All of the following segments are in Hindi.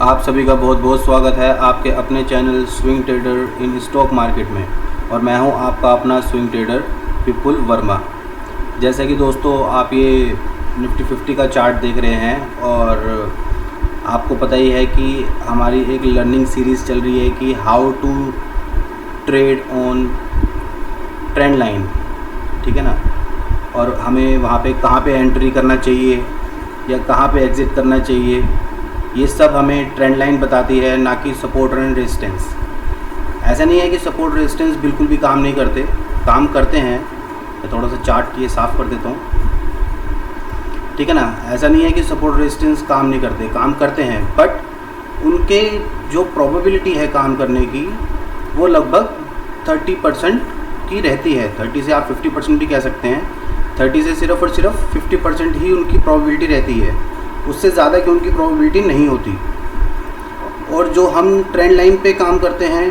आप सभी का बहुत बहुत स्वागत है आपके अपने channel swing trader in stock market में। और मैं हूं आपका अपना स्विंग ट्रेडर विपुल वर्मा। जैसा कि दोस्तों आप ये निफ्टी 50 का चार्ट देख रहे हैं और आपको पता ही है कि हमारी एक लर्निंग सीरीज़ चल रही है कि how to trade on trend line, ठीक है ना। और हमें वहाँ पे कहाँ पे एंट्री करना चाहिए या कहाँ पे एग्ज़िट करना चाहिए, ये सब हमें ट्रेंड लाइन बताती है, ना कि सपोर्ट एंड रेजिस्टेंस। ऐसा नहीं है कि सपोर्ट रेजिस्टेंस बिल्कुल भी काम नहीं करते, काम करते हैं। मैं थोड़ा सा चार्ट ये साफ़ कर देता हूँ, ठीक है ना। ऐसा नहीं है कि सपोर्ट रेजिस्टेंस काम नहीं करते, काम करते हैं, बट उनके जो प्रोबेबिलिटी है काम करने की वो लगभग 30% की रहती है। 30 से आप 50% भी कह सकते हैं। 30 से सिर्फ और सिर्फ 50% ही उनकी प्रोबेबिलिटी रहती है, उससे ज़्यादा की उनकी प्रोबेबिलिटी नहीं होती। और जो हम ट्रेंड लाइन पे काम करते हैं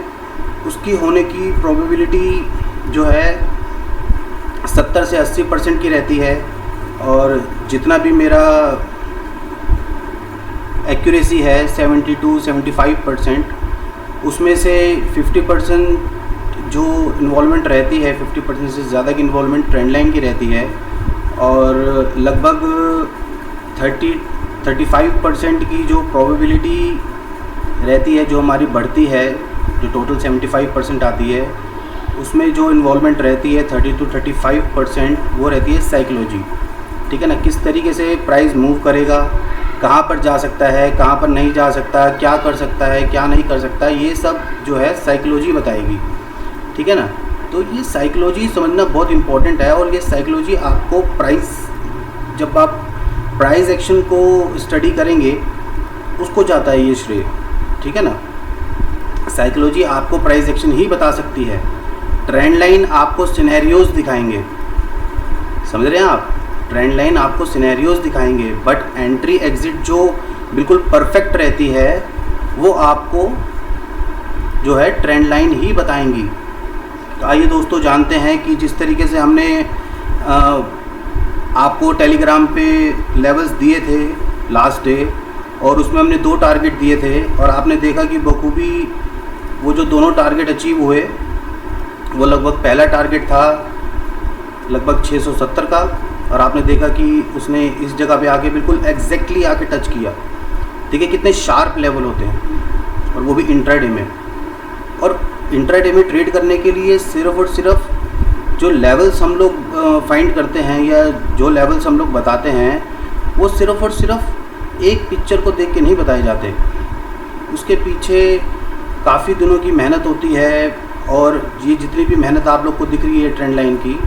उसकी होने की प्रोबेबिलिटी जो है 70 से 80% की रहती है। और जितना भी मेरा एक्यूरेसी है 72-75%, उसमें से 50% जो इन्वॉल्वमेंट रहती है, 50% से ज़्यादा की इन्वॉल्वमेंट ट्रेंड लाइन की रहती है। और लगभग 35% की जो प्रोबेबिलिटी रहती है, जो हमारी बढ़ती है, जो टोटल 75% आती है, उसमें जो इन्वॉल्वमेंट रहती है 30 to 35% वो रहती है साइकोलॉजी, ठीक है ना। किस तरीके से प्राइस मूव करेगा, कहाँ पर जा सकता है, कहाँ पर नहीं जा सकता, क्या कर सकता है, क्या नहीं कर सकता, ये सब जो है साइकोलॉजी बताएगी, ठीक है ना। तो ये साइकोलॉजी समझना बहुत इम्पोर्टेंट है। और ये साइकोलॉजी आपको प्राइस, जब आप प्राइस एक्शन को स्टडी करेंगे उसको जाता है ये श्रेय, ठीक है ना। साइकोलॉजी आपको प्राइस एक्शन ही बता सकती है। ट्रेंड लाइन आपको सिनेरियोज दिखाएंगे, समझ रहे हैं आप। ट्रेंड लाइन आपको सिनेरियोज दिखाएंगे, बट एंट्री एग्जिट जो बिल्कुल परफेक्ट रहती है वो आपको जो है ट्रेंड लाइन ही बताएंगी। तो आइए दोस्तों जानते हैं कि जिस तरीके से हमने आपको टेलीग्राम पे लेवल्स दिए थे लास्ट डे, और उसमें हमने 2 टारगेट दिए थे, और आपने देखा कि बखूबी वो जो दोनों टारगेट अचीव हुए। वो लगभग पहला टारगेट था लगभग 670 का, और आपने देखा कि उसने इस जगह पे आके बिल्कुल एग्जैक्टली आके टच किया। ठीक है, कितने शार्प लेवल होते हैं, और वो भी इंट्राडे में। और इंट्राडे में ट्रेड करने के लिए सिर्फ और सिर्फ जो लेवल्स हम लोग फाइंड करते हैं या जो लेवल्स हम लोग बताते हैं, वो सिर्फ और सिर्फ एक पिक्चर को देख के नहीं बताए जाते। उसके पीछे काफ़ी दिनों की मेहनत होती है। और ये जितनी भी मेहनत आप लोग को दिख रही है ट्रेंड लाइन की,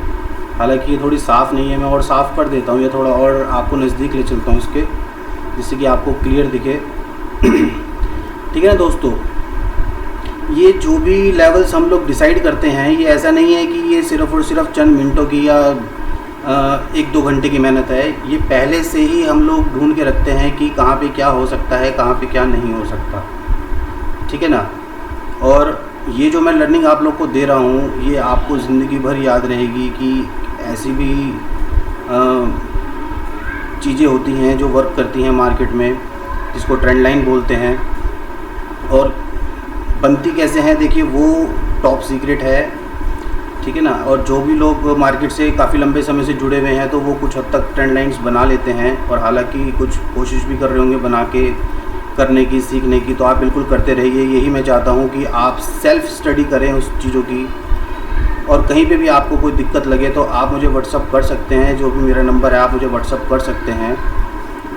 हालांकि ये थोड़ी साफ़ नहीं है, मैं और साफ़ कर देता हूँ, ये थोड़ा और आपको नज़दीक ले चलता हूँ इसके, जिससे कि आपको क्लियर दिखे। ठीक है ना दोस्तों, ये जो भी लेवल्स हम लोग डिसाइड करते हैं, ये ऐसा नहीं है कि ये सिर्फ और सिर्फ चंद मिनटों की या 1-2 घंटे की मेहनत है। ये पहले से ही हम लोग ढूंढ के रखते हैं कि कहाँ पे क्या हो सकता है, कहाँ पे क्या नहीं हो सकता, ठीक है ना। और ये जो मैं लर्निंग आप लोग को दे रहा हूँ, ये आपको ज़िंदगी भर याद रहेगी कि ऐसी भी चीज़ें होती हैं जो वर्क करती हैं मार्केट में, जिसको ट्रेंड लाइन बोलते हैं। और बनती कैसे हैं, देखिए वो टॉप सीक्रेट है, ठीक है ना। और जो भी लोग मार्केट से काफ़ी लंबे समय से जुड़े हुए हैं, तो वो कुछ हद तक ट्रेंड लाइन्स बना लेते हैं, और हालांकि कुछ कोशिश भी कर रहे होंगे बना के करने की, सीखने की। तो आप बिल्कुल करते रहिए। यही मैं चाहता हूँ कि आप सेल्फ़ स्टडी करें उस चीज़ों की। और कहीं पे भी आपको कोई दिक्कत लगे तो आप मुझे व्हाट्सअप कर सकते हैं, जो भी मेरा नंबर है आप मुझे व्हाट्सअप कर सकते हैं,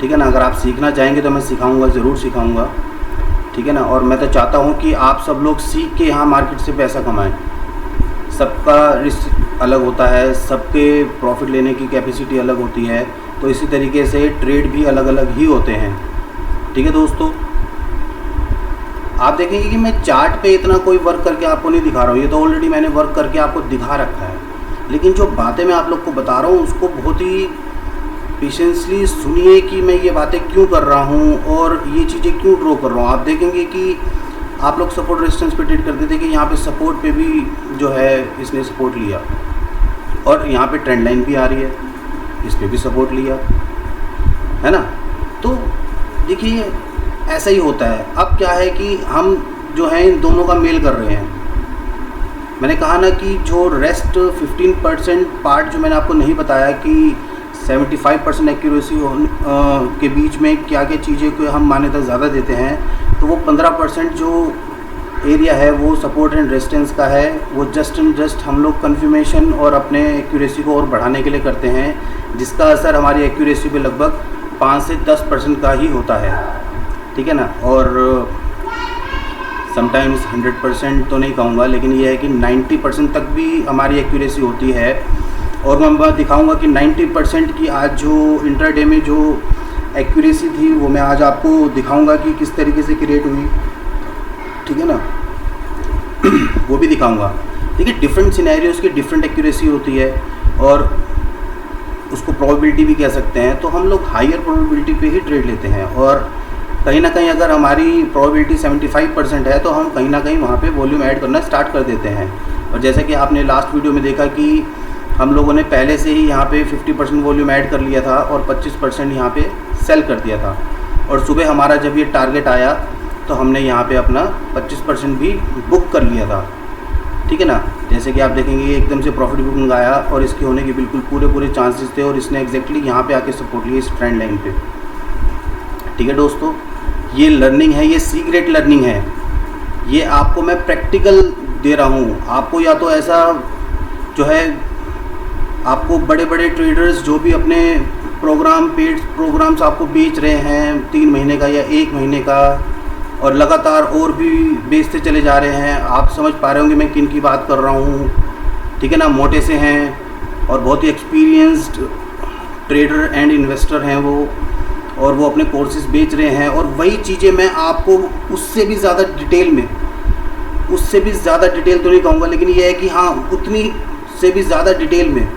ठीक है ना। अगर आप सीखना चाहेंगे तो मैं सिखाऊँगा, ज़रूर सिखाऊँगा, ठीक है ना। और मैं तो चाहता हूँ कि आप सब लोग सीख के यहाँ मार्केट से पैसा कमाएं। सबका रिस्क अलग होता है, सबके प्रॉफिट लेने की कैपेसिटी अलग होती है, तो इसी तरीके से ट्रेड भी अलग अलग ही होते हैं, ठीक है दोस्तों। आप देखेंगे कि मैं चार्ट पे इतना कोई वर्क करके आपको नहीं दिखा रहा हूँ, ये तो ऑलरेडी मैंने वर्क करके आपको दिखा रखा है। लेकिन जो बातें मैं आप लोग को बता रहा हूँ उसको बहुत ही पेशेंसली सुनिए कि मैं ये बातें क्यों कर रहा हूँ और ये चीज़ें क्यों ड्रॉ कर रहा हूँ। आप देखेंगे कि आप लोग सपोर्ट रेजिस्टेंस पे ट्रेड करते थे कि यहाँ पे सपोर्ट पे भी जो है इसने सपोर्ट लिया, और यहाँ पे ट्रेंड लाइन भी आ रही है, इस पर भी सपोर्ट लिया, है ना। तो देखिए ऐसा ही होता है। अब क्या है कि हम जो हैं इन दोनों का मेल कर रहे हैं। मैंने कहा ना कि जो रेस्ट 15% पार्ट जो मैंने आपको नहीं बताया कि 75% एक्यूरेसी के बीच में क्या क्या चीज़ें को हम मान्यता ज़्यादा देते हैं, तो वो 15% जो एरिया है वो सपोर्ट एंड रेजिस्टेंस का है। वो जस्ट एंड जस्ट हम लोग कन्फर्मेशन और अपने एक्यूरेसी को और बढ़ाने के लिए करते हैं, जिसका असर हमारी एक्यूरेसी पे लगभग 5 से 10% का ही होता है, ठीक है ना। और समटाइम्स 100% तो नहीं कहूँगा, लेकिन ये है कि 90% तक भी हमारी एक्यूरेसी होती है। और मैं दिखाऊंगा कि 90% की आज जो इंटरडे में जो एक्यूरेसी थी वो मैं आज आपको दिखाऊंगा कि किस तरीके से क्रिएट हुई, ठीक है ना। वो भी दिखाऊंगा। देखिए डिफरेंट सिनेरियोज़ की डिफरेंट एक्यूरेसी होती है और उसको प्रोबेबिलिटी भी कह सकते हैं। तो हम लोग हायर प्रोबेबिलिटी पे ही ट्रेड लेते हैं और कहीं ना कहीं अगर हमारी प्रोबेबिलिटी 75% है तो हम कहीं ना कहीं वहाँ पे वॉल्यूम ऐड करना स्टार्ट कर देते हैं। और जैसा कि आपने लास्ट वीडियो में देखा कि हम लोगों ने पहले से ही यहाँ पे 50% वॉल्यूम ऐड कर लिया था और 25% यहाँ पे सेल कर दिया था। और सुबह हमारा जब ये टारगेट आया तो हमने यहाँ पे अपना 25% भी बुक कर लिया था, ठीक है ना। जैसे कि आप देखेंगे एकदम से प्रॉफिट बुकिंग आया और इसके होने के बिल्कुल पूरे चांसेस थे और इसने एग्जैक्टली यहाँ पे आके सपोर्ट लिया इस ट्रेंड लाइन पे, ठीक है दोस्तों। ये लर्निंग है, ये सीक्रेट लर्निंग है, ये आपको मैं प्रैक्टिकल दे रहा हूँ आपको। या तो ऐसा जो है आपको बड़े बड़े ट्रेडर्स जो भी अपने पेड प्रोग्राम्स आपको बेच रहे हैं 3 महीने का या 1 महीने का और लगातार और भी बेचते चले जा रहे हैं, आप समझ पा रहे होंगे मैं किन की बात कर रहा हूँ, ठीक है ना। मोटे से हैं और बहुत ही एक्सपीरियंस्ड ट्रेडर एंड इन्वेस्टर हैं वो, और वो अपने कोर्सेज बेच रहे हैं। और वही चीज़ें मैं आपको उससे भी ज़्यादा डिटेल तो नहीं कहूँगा, लेकिन ये है कि हाँ उतनी से भी ज़्यादा डिटेल में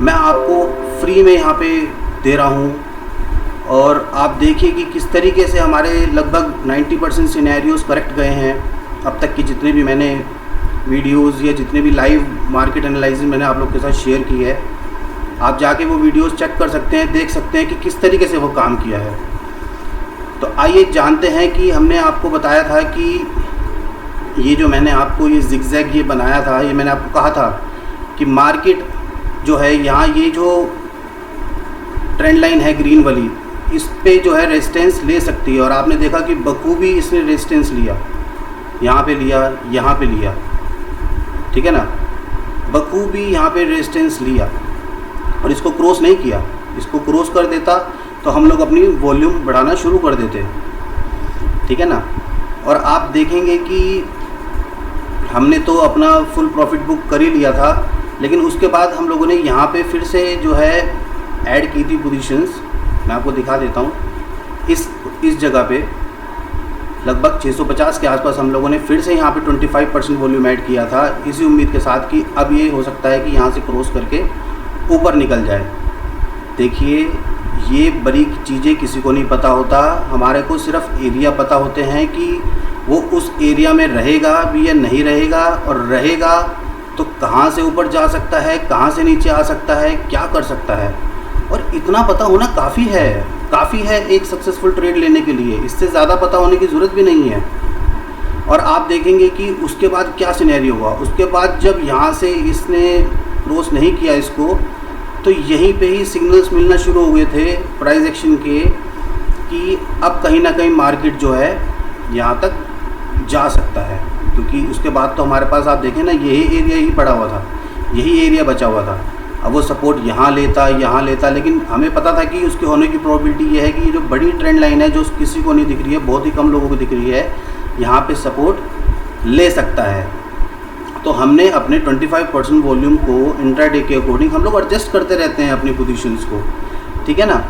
मैं आपको फ्री में यहाँ पे दे रहा हूँ। और आप देखिए कि किस तरीके से हमारे लगभग 90% सिनेरियोज़ करेक्ट गए हैं अब तक की जितने भी मैंने वीडियोज़ या जितने भी लाइव मार्केट एनालिसिस मैंने आप लोग के साथ शेयर की है। आप जाके वो वीडियोस चेक कर सकते हैं, देख सकते हैं कि किस तरीके से वो काम किया है। तो आइए जानते हैं कि हमने आपको बताया था कि ये जो मैंने आपको ये जिगजैग ये बनाया था, ये मैंने आपको कहा था कि मार्केट जो है यहाँ ये जो ट्रेंड लाइन है ग्रीन वाली, इस पे जो है रेजिस्टेंस ले सकती है। और आपने देखा कि बखूबी इसने रेजिस्टेंस लिया, यहाँ पे लिया, यहाँ पे लिया, ठीक है ना। बखूबी यहाँ पे रेजिस्टेंस लिया और इसको क्रॉस नहीं किया। इसको क्रॉस कर देता तो हम लोग अपनी वॉल्यूम बढ़ाना शुरू कर देते, ठीक है ना। और आप देखेंगे कि हमने तो अपना फुल प्रॉफिट बुक कर ही लिया था, लेकिन उसके बाद हम लोगों ने यहाँ पे फिर से जो है ऐड की थी पोजीशंस। मैं आपको दिखा देता हूँ। इस जगह पे लगभग 650 के आसपास हम लोगों ने फिर से यहाँ पे 25% वॉल्यूम ऐड किया था, इसी उम्मीद के साथ कि अब ये हो सकता है कि यहाँ से क्रॉस करके ऊपर निकल जाए। देखिए ये बारीक चीज़ें किसी को नहीं पता होता, हमारे को सिर्फ एरिया पता होते हैं कि वो उस एरिया में रहेगा भी या नहीं रहेगा, और रहेगा तो कहाँ से ऊपर जा सकता है, कहाँ से नीचे आ सकता है, क्या कर सकता है। और इतना पता होना काफ़ी है एक सक्सेसफुल ट्रेड लेने के लिए, इससे ज़्यादा पता होने की ज़रूरत भी नहीं है। और आप देखेंगे कि उसके बाद क्या सिनेरियो हुआ। उसके बाद जब यहाँ से इसने क्रॉस नहीं किया इसको, तो यहीं पे ही सिग्नल्स मिलना शुरू हो गए थे प्राइस एक्शन के कि अब कहीं ना कहीं मार्केट जो है यहाँ तक जा सकता है। क्योंकि उसके बाद तो हमारे पास आप देखें ना यही एरिया ही पड़ा हुआ था, यही एरिया बचा हुआ था। अब वो सपोर्ट यहाँ लेता, लेकिन हमें पता था कि उसके होने की प्रोबेबिलिटी ये है कि ये जो बड़ी ट्रेंड लाइन है जो किसी को नहीं दिख रही है, बहुत ही कम लोगों को दिख रही है, यहाँ पे सपोर्ट ले सकता है। तो हमने अपने 25% वॉल्यूम को इंट्राडे के अकॉर्डिंग हम लोग एडजस्ट करते रहते हैं अपनी पोजीशंस को, ठीक है ना।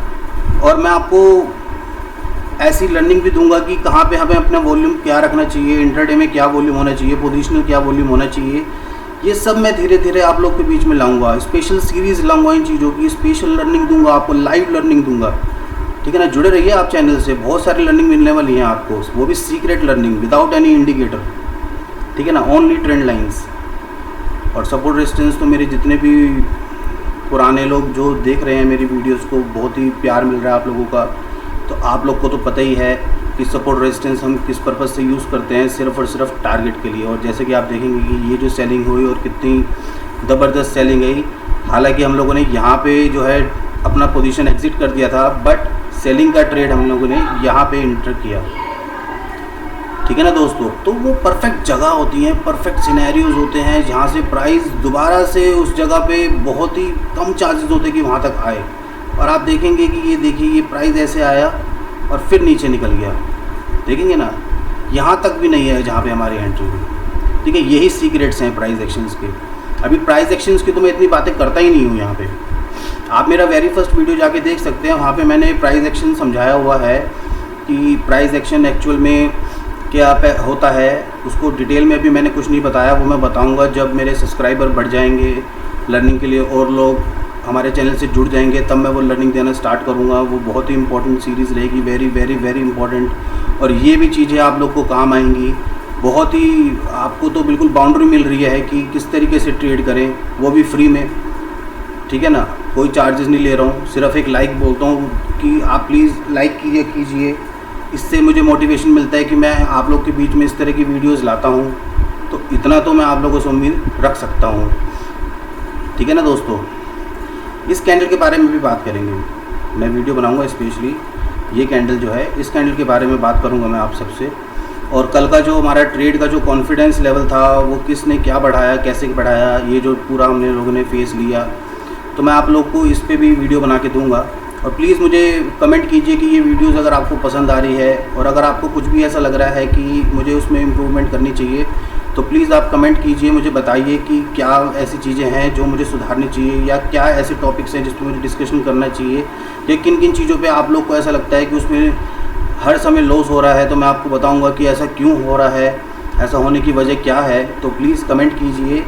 और मैं आपको ऐसी लर्निंग भी दूंगा कि कहाँ पे हमें अपना वॉल्यूम क्या रखना चाहिए, इंट्राडे में क्या वॉल्यूम होना चाहिए, पोजीशनल क्या वॉल्यूम होना चाहिए। ये सब मैं धीरे धीरे आप लोग के बीच में लाऊंगा, स्पेशल सीरीज़ लाऊंगा इन चीज़ों की, स्पेशल लर्निंग दूंगा आपको, लाइव लर्निंग दूंगा, ठीक है ना। जुड़े रहिए आप चैनल से, बहुत सारी लर्निंग मिलने वाली है आपको, वो भी secret learning without any indicator, ठीक है ना, ओनली ट्रेंड लाइंस। और सपोर्ट रेजिस्टेंस तो मेरे जितने भी पुराने लोग जो देख रहे हैं मेरी वीडियोस को, बहुत ही प्यार मिल रहा है आप लोगों का। तो आप लोग को तो पता ही है कि सपोर्ट रेजिस्टेंस हम किस पर्पज़ से यूज़ करते हैं, सिर्फ और सिर्फ टारगेट के लिए। और जैसे कि आप देखेंगे कि ये जो सेलिंग हुई और कितनी ज़बरदस्त सेलिंग गई, हालांकि हम लोगों ने यहाँ पे जो है अपना पोजीशन एग्जिट कर दिया था, बट सेलिंग का ट्रेड हम लोगों ने यहाँ पे इंटर किया, ठीक है ना दोस्तों। तो वो परफेक्ट जगह होती हैं, परफेक्ट सिनेरियोज होते हैं जहाँ से प्राइस दोबारा से उस जगह पे बहुत ही कम चांसेस होते कि वहाँ तक आए। और आप देखेंगे कि ये देखिए ये प्राइस ऐसे आया और फिर नीचे निकल गया, देखेंगे ना, यहाँ तक भी नहीं है जहाँ पे हमारी एंट्री हुई, ठीक है। यही सीक्रेट्स हैं प्राइस एक्शंस के। अभी प्राइस एक्शंस की तो मैं इतनी बातें करता ही नहीं हूँ यहाँ पे। आप मेरा वेरी फर्स्ट वीडियो जाके देख सकते हैं, वहाँ पे मैंने प्राइस एक्शन समझाया हुआ है कि प्राइस एक्शन एक्चुअल में क्या होता है। उसको डिटेल में अभी मैंने कुछ नहीं बताया, वो मैं बताऊँगा जब मेरे सब्सक्राइबर बढ़ जाएंगे लर्निंग के लिए और लोग हमारे चैनल से जुड़ जाएंगे, तब मैं वो लर्निंग देना स्टार्ट करूँगा। वो बहुत ही इंपॉर्टेंट सीरीज़ रहेगी, वेरी वेरी वेरी इंपॉर्टेंट। और ये भी चीज़ें आप लोग को काम आएंगी, बहुत ही आपको तो बिल्कुल बाउंड्री मिल रही है कि किस तरीके से ट्रेड करें, वो भी फ्री में, ठीक है ना। कोई चार्जेस नहीं ले रहा हूँ, सिर्फ एक लाइक बोलता हूँ कि आप प्लीज़ लाइक कीजिए। इससे मुझे मोटिवेशन मिलता है कि मैं आप लोग के बीच में इस तरह की वीडियोस लाता हूँ, तो इतना तो मैं आप लोगों से उम्मीद रख सकता हूँ, ठीक है ना दोस्तों। इस कैंडल के बारे में भी बात करेंगे, मैं वीडियो बनाऊँगा स्पेशली। ये कैंडल जो है, इस कैंडल के बारे में बात करूँगा मैं आप सबसे। और कल का जो हमारा ट्रेड का जो कॉन्फिडेंस लेवल था, वो किसने क्या बढ़ाया, कैसे बढ़ाया, ये जो पूरा हमने लोगों ने फेस लिया, तो मैं आप लोग को इस पे भी वीडियो बना के दूंगा। और प्लीज़ मुझे कमेंट कीजिए कि ये वीडियोस अगर आपको पसंद आ रही है, और अगर आपको कुछ भी ऐसा लग रहा है कि मुझे उसमें इम्प्रूवमेंट करनी चाहिए, तो प्लीज़ आप कमेंट कीजिए, मुझे बताइए कि क्या ऐसी चीज़ें हैं जो मुझे सुधारनी चाहिए, या क्या ऐसे टॉपिक्स हैं जिस पर मुझे डिस्कशन करना चाहिए, या किन किन चीज़ों पे आप लोग को ऐसा लगता है कि उसमें हर समय लॉस हो रहा है। तो मैं आपको बताऊंगा कि ऐसा क्यों हो रहा है, ऐसा होने की वजह क्या है। तो प्लीज़ कमेंट कीजिए,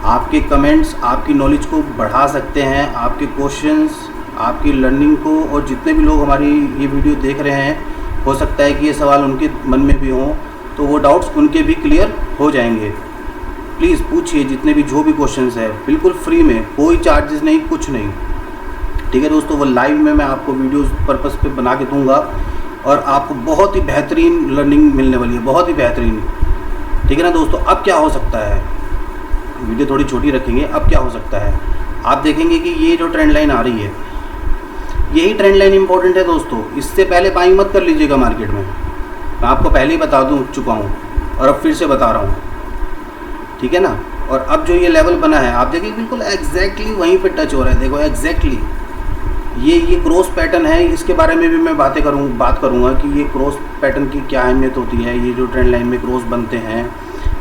आपके कमेंट्स आपकी नॉलेज को बढ़ा सकते हैं, आपके क्वेश्चंस आपकी लर्निंग को। और जितने भी लोग हमारी ये वीडियो देख रहे हैं, हो सकता है कि ये सवाल उनके मन में भी हों, तो वो डाउट्स उनके भी क्लियर हो जाएंगे। प्लीज़ पूछिए जितने भी जो भी क्वेश्चंस है, बिल्कुल फ्री में, कोई चार्जेस नहीं, कुछ नहीं, ठीक है दोस्तों। वो लाइव में मैं आपको वीडियोस पर्पस पे बना के दूंगा और आपको बहुत ही बेहतरीन लर्निंग मिलने वाली है, बहुत ही बेहतरीन, ठीक है ना दोस्तों। अब क्या हो सकता है, वीडियो थोड़ी छोटी रखेंगे। अब क्या हो सकता है, आप देखेंगे कि ये जो ट्रेंड लाइन आ रही है, यही ट्रेंड लाइन इंपॉर्टेंट है दोस्तों। इससे पहले बाइंग मत कर लीजिएगा मार्केट में, मैं आपको पहले ही बता चुका हूँ और अब फिर से बता रहा हूँ, ठीक है ना। और अब जो ये लेवल बना है, आप देखिए बिल्कुल एग्जैक्टली वहीं पे टच हो रहा है, देखो एग्जैक्टली ये क्रॉस पैटर्न है। इसके बारे में भी मैं बात करूँगा कि ये क्रॉस पैटर्न की क्या अहमियत होती है। ये जो ट्रेंड लाइन में क्रॉस बनते हैं,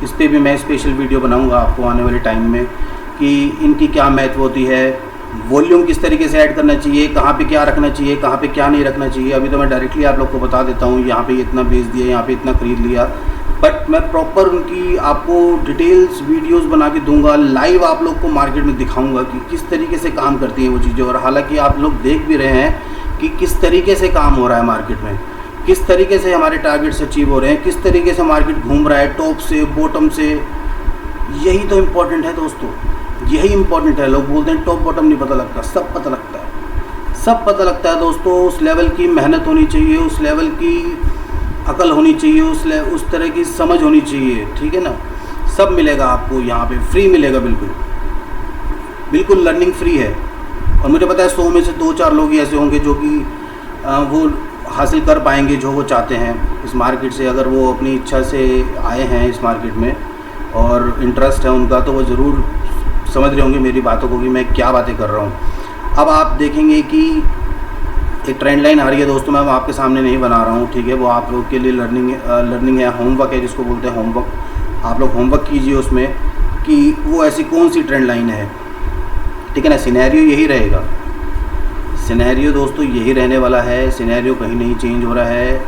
इस पर भी मैं स्पेशल वीडियो बनाऊँगा आपको आने वाले टाइम में, कि इनकी क्या महत्व होती है, वॉल्यूम किस तरीके से ऐड करना चाहिए, कहाँ पे क्या रखना चाहिए, कहाँ पे क्या नहीं रखना चाहिए। अभी तो मैं डायरेक्टली आप लोग को बता देता हूँ, यहाँ पे इतना बेच दिया, यहाँ पे इतना खरीद लिया, बट मैं प्रॉपर उनकी आपको डिटेल्स वीडियोस बना के दूंगा। लाइव आप लोग को मार्केट में दिखाऊंगा कि किस तरीके से काम करती हैं वो चीज़ें। और हालांकि आप लोग देख भी रहे हैं कि किस तरीके से काम हो रहा है मार्केट में, किस तरीके से हमारे टारगेट्स अचीव हो रहे हैं, किस तरीके से मार्केट घूम रहा है, टॉप से बॉटम से। यही तो इम्पोर्टेंट है दोस्तों, यही इंपॉर्टेंट है। लोग बोलते हैं टॉप बॉटम नहीं पता लगता, सब पता लगता है, सब पता लगता है दोस्तों। उस लेवल की मेहनत होनी चाहिए, उस लेवल की अकल होनी चाहिए, उस तरह की समझ होनी चाहिए, ठीक है ना। सब मिलेगा आपको यहाँ पे, फ्री मिलेगा, बिल्कुल बिल्कुल लर्निंग फ्री है। और मुझे पता है 100 में से 2-4 लोग ही ऐसे होंगे जो कि वो हासिल कर पाएंगे जो वो चाहते हैं इस मार्केट से। अगर वो अपनी इच्छा से आए हैं इस मार्केट में और इंटरेस्ट है उनका, तो वो ज़रूर समझ रहे होंगे मेरी बातों को कि मैं क्या बातें कर रहा हूँ। अब आप देखेंगे कि एक ट्रेंड लाइन आ रही है दोस्तों, मैं आपके सामने नहीं बना रहा हूँ, ठीक है। वो आप लोग के लिए लर्निंग है, होमवर्क है जिसको बोलते हैं होमवर्क। आप लोग होमवर्क कीजिए उसमें कि वो ऐसी कौन सी ट्रेंड लाइन है, ठीक है ना। सिनेरियो यही रहेगा, सिनेरियो दोस्तों यही रहने वाला है, सिनेरियो कहीं नहीं चेंज हो रहा है,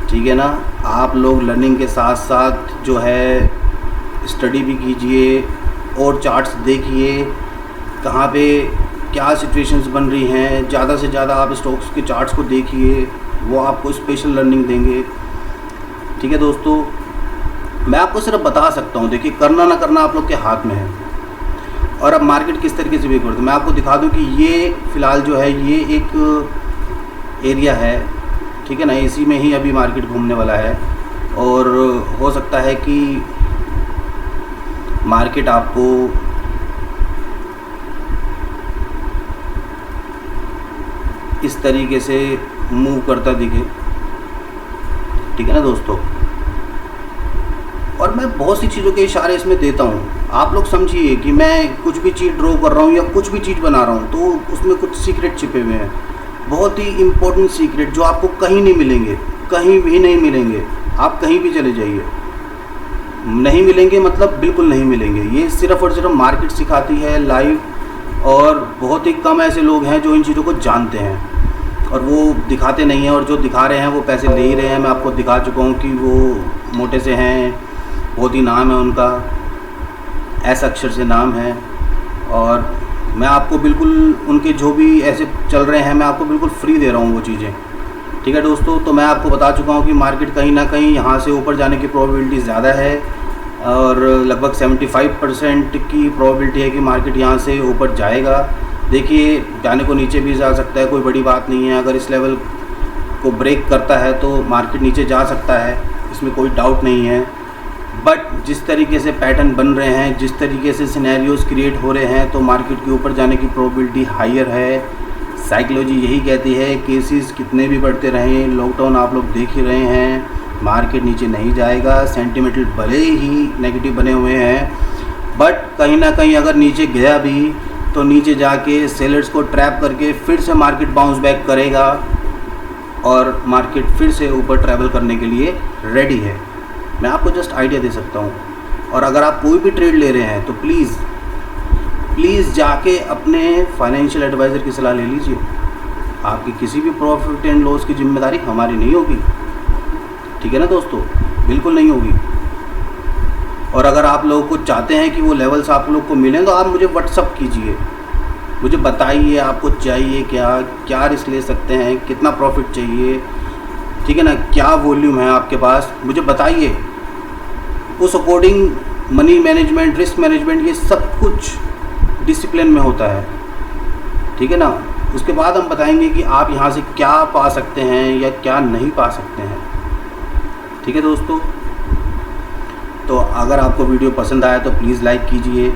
ठीक है ना। आप लोग लर्निंग के साथ साथ जो है स्टडी भी कीजिए और चार्ट्स देखिए, कहाँ पे क्या सिचुएशंस बन रही हैं। ज़्यादा से ज़्यादा आप स्टॉक्स के चार्ट्स को देखिए, वो आपको स्पेशल लर्निंग देंगे, ठीक है दोस्तों। मैं आपको सिर्फ बता सकता हूँ, देखिए करना ना करना आप लोग के हाथ में है। और अब मार्केट किस तरीके से बिहेव करती है मैं आपको दिखा दूँ कि ये फ़िलहाल जो है ये एक एरिया है ठीक है ना, इसी में ही अभी मार्केट घूमने वाला है। और हो सकता है कि मार्केट आपको इस तरीके से मूव करता दिखे, ठीक है ना दोस्तों। और मैं बहुत सी चीज़ों के इशारे इसमें देता हूँ। आप लोग समझिए कि मैं कुछ भी चीज़ ड्रॉ कर रहा हूँ या कुछ भी चीज़ बना रहा हूँ तो उसमें कुछ सीक्रेट छिपे हुए हैं, बहुत ही इम्पोर्टेंट सीक्रेट जो आपको कहीं नहीं मिलेंगे, कहीं भी नहीं मिलेंगे। आप कहीं भी चले जाइए, नहीं मिलेंगे, मतलब बिल्कुल नहीं मिलेंगे। ये सिर्फ़ और सिर्फ मार्केट सिखाती है लाइव, और बहुत ही कम ऐसे लोग हैं जो इन चीज़ों को जानते हैं और वो दिखाते नहीं हैं, और जो दिखा रहे हैं वो पैसे ले ही रहे हैं। मैं आपको दिखा चुका हूँ कि वो मोटे से हैं, बहुत ही नाम है उनका, ऐसा अक्षर से नाम है। और मैं आपको बिल्कुल उनके जो भी ऐसे चल रहे हैं मैं आपको बिल्कुल फ्री दे रहा हूँ वो चीज़ें, ठीक है दोस्तों। तो मैं आपको बता चुका हूँ कि मार्केट कहीं ना कहीं यहाँ से ऊपर जाने की प्रोबेबिलिटी ज़्यादा है, और लगभग 75% की प्रोबेबिलिटी है कि मार्केट यहाँ से ऊपर जाएगा। देखिए, जाने को नीचे भी जा सकता है, कोई बड़ी बात नहीं है। अगर इस लेवल को ब्रेक करता है तो मार्केट नीचे जा सकता है, इसमें कोई डाउट नहीं है। बट जिस तरीके से पैटर्न बन रहे हैं, जिस तरीके से सिनेरियोज क्रिएट हो रहे हैं, तो मार्केट के ऊपर जाने की प्रोबेबिलिटी हायर है। साइकोलॉजी यही कहती है, केसेस कितने भी बढ़ते रहें, लॉकडाउन आप लोग देख ही रहे हैं, मार्केट नीचे नहीं जाएगा। सेंटिमेंटल भले ही नेगेटिव बने हुए हैं, बट कहीं ना कहीं अगर नीचे गया भी तो नीचे जाके सेलर्स को ट्रैप करके फिर से मार्केट बाउंस बैक करेगा और मार्केट फिर से ऊपर ट्रैवल करने के लिए रेडी है। मैं आपको जस्ट आइडिया दे सकता हूँ। और अगर आप कोई भी ट्रेड ले रहे हैं तो प्लीज़ जाके अपने फाइनेंशियल एडवाइज़र की सलाह ले लीजिए। आपकी किसी भी प्रॉफिट एंड लॉस की जिम्मेदारी हमारी नहीं होगी, ठीक है ना दोस्तों, बिल्कुल नहीं होगी। और अगर आप लोगों को चाहते हैं कि वो लेवल्स आप लोग को मिलें तो आप मुझे व्हाट्सअप कीजिए, मुझे बताइए आपको चाहिए क्या रिस्क ले सकते हैं, कितना प्रॉफिट चाहिए, ठीक है ना, क्या वॉल्यूम है आपके पास, मुझे बताइए। उस according money management, risk management, ये सब कुछ डिसिप्लिन में होता है, ठीक है ना। उसके बाद हम बताएंगे कि आप यहाँ से क्या पा सकते हैं या क्या नहीं पा सकते हैं, ठीक है दोस्तों। तो अगर आपको वीडियो पसंद आया तो प्लीज़ लाइक कीजिए,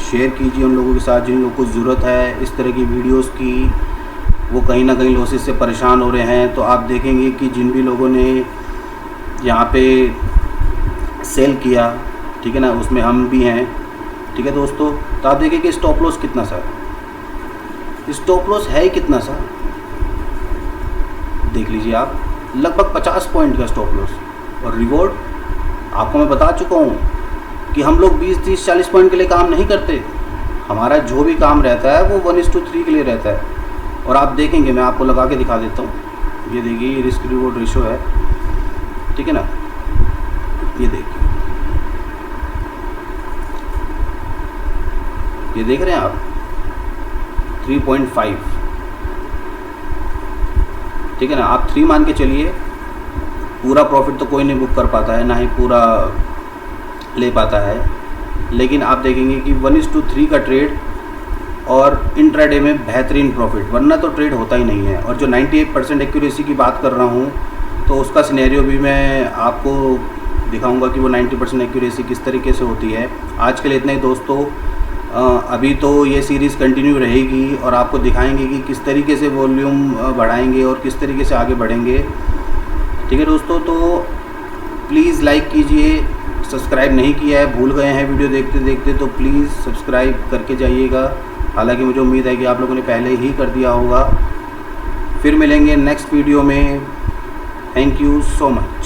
शेयर कीजिए उन लोगों के साथ जिन लोगों को ज़रूरत है इस तरह की वीडियोस की, वो कहीं ना कहीं लॉसेस से परेशान हो रहे हैं। तो आप देखेंगे कि जिन भी लोगों ने यहाँ पे सेल किया, ठीक है ना, उसमें हम भी हैं, ठीक है दोस्तों। तो आप देखें कि स्टॉप लॉस कितना सा है, स्टॉप लॉस है कितना सा, देख लीजिए आप, लगभग 50 पॉइंट का स्टॉप लॉस। और रिवॉर्ड आपको मैं बता चुका हूँ कि हम लोग 20, 30, 40 पॉइंट के लिए काम नहीं करते। हमारा जो भी काम रहता है वो 1:3 के लिए रहता है। और आप देखेंगे, मैं आपको लगा के दिखा देता हूँ, ये देखिए, ये रिस्क रिवॉर्ड रेशो है, ठीक है ना, ये देखिए, ये देख रहे हैं आप, 3.5, ठीक है ना। आप 3 मान के चलिए, पूरा प्रॉफिट तो कोई नहीं बुक कर पाता है, ना ही पूरा ले पाता है, लेकिन आप देखेंगे कि 1:3 का ट्रेड और इंट्राडे में बेहतरीन प्रॉफिट, वरना तो ट्रेड होता ही नहीं है। और जो 98% एक्यूरेसी की बात कर रहा हूँ, तो उसका सिनेरियो भी मैं आपको दिखाऊंगा कि वो 90% एक्यूरेसी किस तरीके से होती है। आज के लिए इतना ही दोस्तों, अभी तो ये सीरीज़ कंटिन्यू रहेगी और आपको दिखाएंगे कि किस तरीके से वॉल्यूम बढ़ाएंगे और किस तरीके से आगे बढ़ेंगे, ठीक है दोस्तों। तो प्लीज़ लाइक कीजिए, सब्सक्राइब नहीं किया है, भूल गए हैं वीडियो देखते देखते, तो प्लीज़ सब्सक्राइब करके जाइएगा। हालांकि मुझे उम्मीद है कि आप लोगों ने पहले ही कर दिया होगा। फिर मिलेंगे नेक्स्ट वीडियो में। Thank you so much.